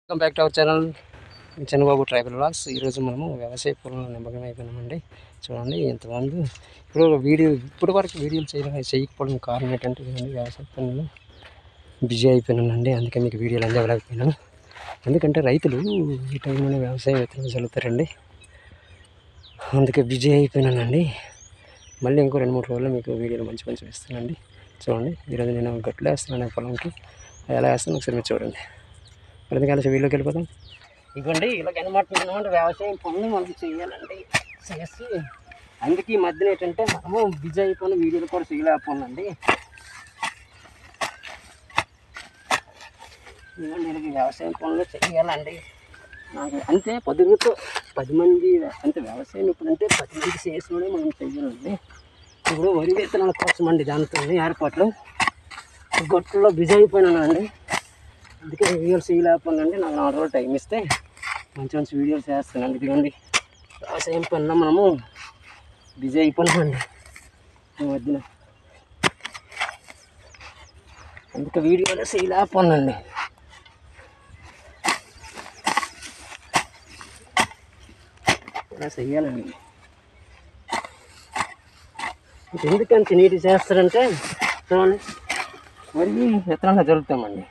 Welcome back to our channel Chandrababu tribal vlogs. ఈరోజు మనము వ్యవసాయ పొలంలో నిమగ్నం అయిపోయినామండి. చూడండి ఎంతమంది ఇప్పుడు వరకు వీడియోలు చేయకపోవడం కారణం ఏంటంటే వ్యవసాయ పనులు బిజీ అయిపోయినానండి. అందుకే మీకు వీడియోలు అందజేయలేకపోయినాను. ఎందుకంటే రైతులు ఈ టైంలోనే వ్యవసాయ విత్తనాలు చల్లుతారండి. అందుకే బిజీ అయిపోయినానండి. మళ్ళీ ఇంకో 2-3 రోజుల్లో మీకు వీడియోలు మంచి వేస్తానండి. చూడండి ఈరోజు నేను గట్లు వేస్తున్నాను పొలంకి. ఎలా వేస్తాను ఒకసారి మీరు చూడండి. ఎందుకంటే వీళ్ళకి వెళ్ళిపోతాం. ఇదిగోండి ఇలా కనబడుతుందన్నమాట. వ్యవసాయం పనులు మనం చేయాలండి. చేసి అందుకే ఈ మధ్యన ఏంటంటే మనము బిజీ అయిపోయిన వీడియోలు కూడా చేయలేకపోనండి. ఇదిగోండి వ్యవసాయం పనులు చేయాలండి. నాకు అంతే పొదుగుతో 10 మంది అంటే వ్యవసాయం ఇప్పుడు అంటే 10 మంది చేసినోడే మనం చెయ్యాలండి. ఇప్పుడు వరి విత్తనాల కోసం అండి దాంతో ఏర్పాట్లు గొట్టులో బిజీ అయిపోయినానండి. అందుకే వీడియోలు చేయలేకపోయినండి. నాకు 4 రోజులు టైం ఇస్తే మంచి వీడియోలు చేస్తానండి. ఇదిగోండి వ్యవసాయం పనులు మనము బిజీ అయిపోయినామండి ఈ మధ్యన. అందుకే వీడియోలు చేయలేకపోయినండి. ఇలా చెయ్యాలండి. ఎందుకంటే నీటి చేస్తారంటే చూడండి వరి విత్తనాలు జరుగుతామండి.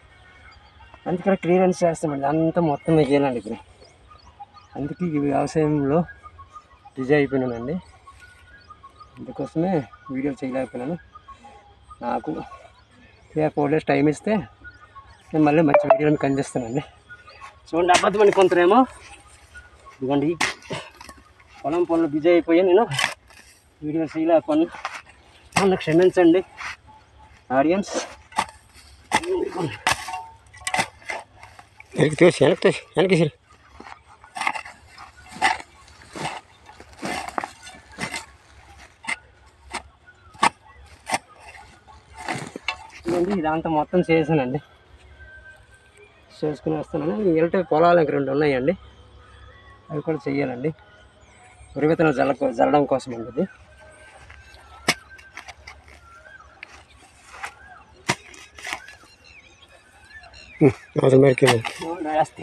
అందుకని క్లియరెన్స్ చేస్తామండి. అంతా మొత్తం చేయాలండి ఇప్పుడు. అందుకే ఈ వ్యవసాయంలో బిజీ అయిపోయినానండి. అందుకోసమే వీడియోలు చేయలేకపోయినాను. నాకు 3-4 డేస్ టైం ఇస్తే నేను మళ్ళీ మంచి వీడియోలు మీకు అందిస్తానండి. చూడండి అబద్ధమని కొంతరేమో ఇదిగోండి పొలం పనులు బిజీ అయిపోయి నేను వీడియోలు చేయలేకపోయాను. నన్ను క్షమించండి ఆడియన్స్. వెనక్కి ఇదంతా మొత్తం చేసానండి. చేసుకుని వస్తున్నాను. వెళ్తే పొలాలు 2 ఉన్నాయండి. అవి కూడా చెయ్యాలండి. వరి విత్తనాలు జల్లడం కోసం అండి. ఇది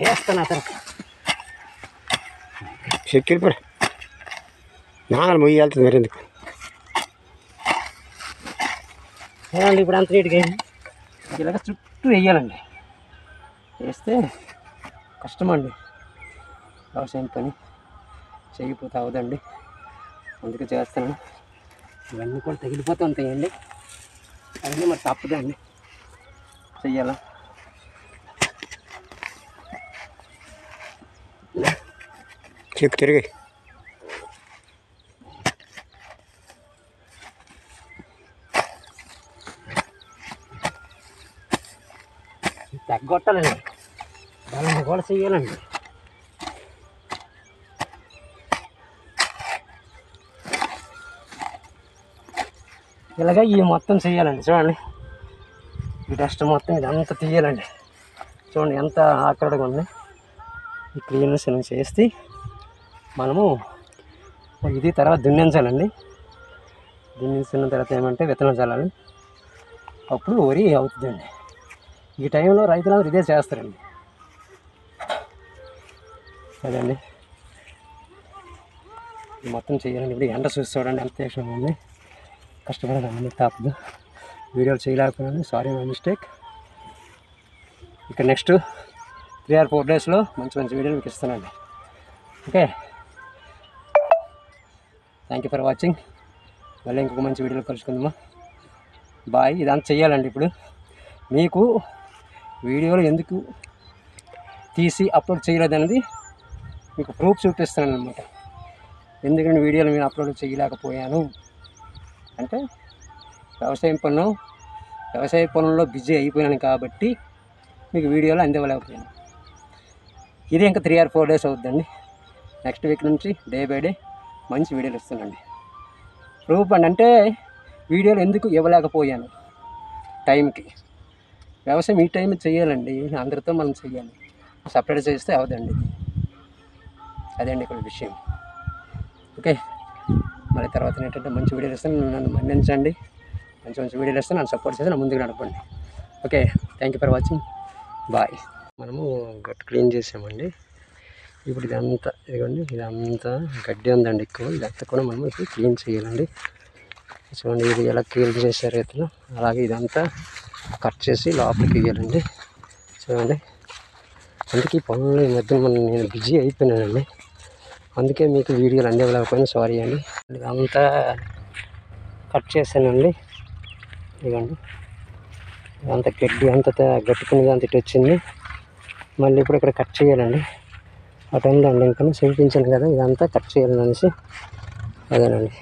వేస్తాను అతను చెక్కి నాన్న మొయ్యి వెళ్తుంది మరి ఎందుకు ఏమండి. ఇప్పుడు అంత నీట్గా ఇలాగ చుట్టూ వేయాలండి. వేస్తే కష్టమండి వ్యవసాయం పని. చేయకపోతే అవదండి. అందుకే చేస్తాను. ఇవన్నీ కూడా తగిలిపోతూ ఉంటాయండి. అవన్నీ మరి తప్పదండి చెయ్యాలా. చెక్ తిరిగి తగ్గొట్టాలండి. దాన్ని కూడా చెయ్యాలండి. ఇలాగ ఈ మొత్తం చెయ్యాలండి. చూడండి ఈ డస్ట్ మొత్తం ఇదంతా తీయాలండి. చూడండి ఎంత ఆకలిగా ఉంది. ఈ క్లీనెస్ చేస్తే మనము ఇది తర్వాత దున్నించాలండి. దున్నించిన తర్వాత ఏమంటే విత్తనం చల్లాలి. అప్పుడు వరి అవుతుందండి. ఈ టైంలో రైతులందరూ ఇదే చేస్తారండి. అదండి మొత్తం చేయాలండి. ఇప్పుడు ఎండ చూసుకోవడానికి ఎంత చేసిన ఉంది. కష్టపడదండి తప్పదు. వీడియోలు చేయలేకపోయినాను. Sorry my mistake. ఇక నెక్స్ట్ 3-4 డేస్లో మంచి వీడియోలు మీకు ఇస్తానండి. Okay, thank you for watching. మళ్ళీ ఇంకొక మంచి వీడియోలో కలుసుకుందామా. బాయ్. ఇదంతా చెయ్యాలండి. ఇప్పుడు మీకు వీడియోలు ఎందుకు తీసి అప్లోడ్ చేయలేదనేది మీకు ప్రూఫ్ చూపిస్తున్నాను అనమాట. ఎందుకంటే వీడియోలు నేను అప్లోడ్ చేయలేకపోయాను అంటే వ్యవసాయ పనుల్లో బిజీ అయిపోయాను కాబట్టి మీకు వీడియోలు అందివ్వలేకపోయాను. ఇది ఇంకా 3-4 డేస్ అవుతుందండి. నెక్స్ట్ వీక్ నుంచి డే బై డే మంచి వీడియోలు ఇస్తానండి. ప్రూఫ్ అంటే వీడియోలు ఎందుకు ఇవ్వలేకపోయాను టైంకి. వ్యవసాయం ఈ టైం చేయాలండి. అందరితో మనం చెయ్యాలి. సపరేట్ చేస్తే అవదండి. అదండి ఇక్కడ విషయం. ఓకే, మరి తర్వాత ఏంటంటే మంచి వీడియోలు ఇస్తాను. నన్ను మన్నించండి. మంచి వీడియోలు ఇస్తాను. నన్ను సపోర్ట్ చేసి నా ముందుకు నడపండి. Okay, thank you for watching. Bye. మనము గట్టు క్లీన్ చేసామండి. ఇప్పుడు ఇదంతా ఇదిగోండి, ఇదంతా గడ్డి ఉందండి ఎక్కువ. ఇదంతా కూడా మనం ఇప్పుడు క్లీన్ చేయాలండి. చూడండి ఇది ఎలా క్లీన్ చేశారు రైతులు. అలాగే ఇదంతా కట్ చేసి లోపలికి వేయాలండి. చూడండి, అందుకే ఈ పనులు ఈ మధ్య నేను బిజీ అయిపోయినానండి. అందుకే మీకు వీడియోలు అందివ్వలేకపోయినా సారీ అండి. ఇదంతా కట్ చేశానండి. ఇదిగోండి, ఇదంతా గడ్డి అంతా గట్టుకునేది అంత ఇటు వచ్చింది. మళ్ళీ ఇప్పుడు ఇక్కడ కట్ చేయాలండి. అటు ఉందండి ఇంకా చూపించాను కదా, ఇదంతా కట్ చేయాలనేసి అదేనండి.